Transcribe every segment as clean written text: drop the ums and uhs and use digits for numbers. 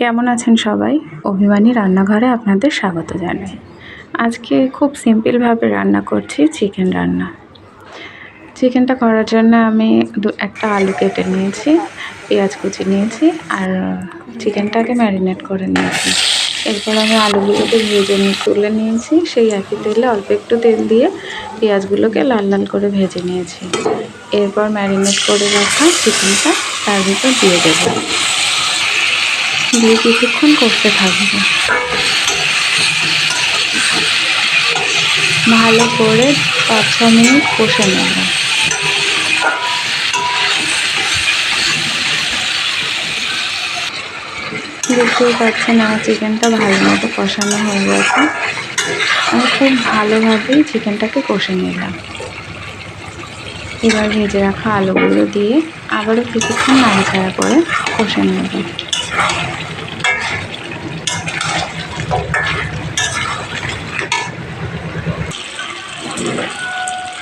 কেমন আছেন সবাই? অভিমানী রান্নাঘরে আপনাদের স্বাগত জানাই। আজকে খুব সিম্পলভাবে রান্না করছি চিকেন রান্না। চিকেনটা করার জন্য আমি একটা আলু কেটে নিয়েছি, পেঁয়াজ কুচি নিয়েছি আর চিকেনটাকে ম্যারিনেট করে নিয়েছি। এরপর আমি আলুগুলোকে ভেজে তুলে নিয়েছি। সেই একই তেলে অল্প একটু তেল দিয়ে পেঁয়াজগুলোকে লাল লাল করে ভেজে নিয়েছি। এরপর ম্যারিনেট করে রাখা চিকেনটা তার ভিতর দিয়ে দেবো, দিয়ে কিছুক্ষণ কষতে থাকবো। ভালো করে 5-6 মিনিট কষে নেব। দেখতেই পাচ্ছেন আমার চিকেনটা ভালো মতো কষানো হয়ে গেছে। আমি খুব ভালোভাবেই চিকেনটাকে কষে নিলাম। এবার ভেজে রাখা আলুগুলো দিয়ে আবারও কিছুক্ষণ নাড়াচাড়া করে কষে নেব।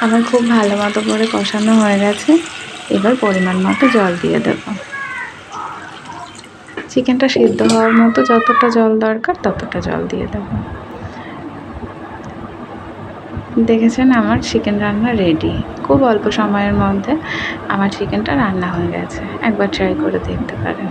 আমার খুব ভালো মতো করে কষানো হয়ে গেছে। এবার পরিমাণ মতো জল দিয়ে দেব। চিকেনটা সিদ্ধ হওয়ার মতো যতটা জল দরকার ততটা জল দিয়ে দেব। দেখেছেন আমার চিকেন রান্না রেডি। খুব অল্প সময়ের মধ্যে আমার চিকেনটা রান্না হয়ে গেছে। একবার ট্রাই করে দেখতে পারেন।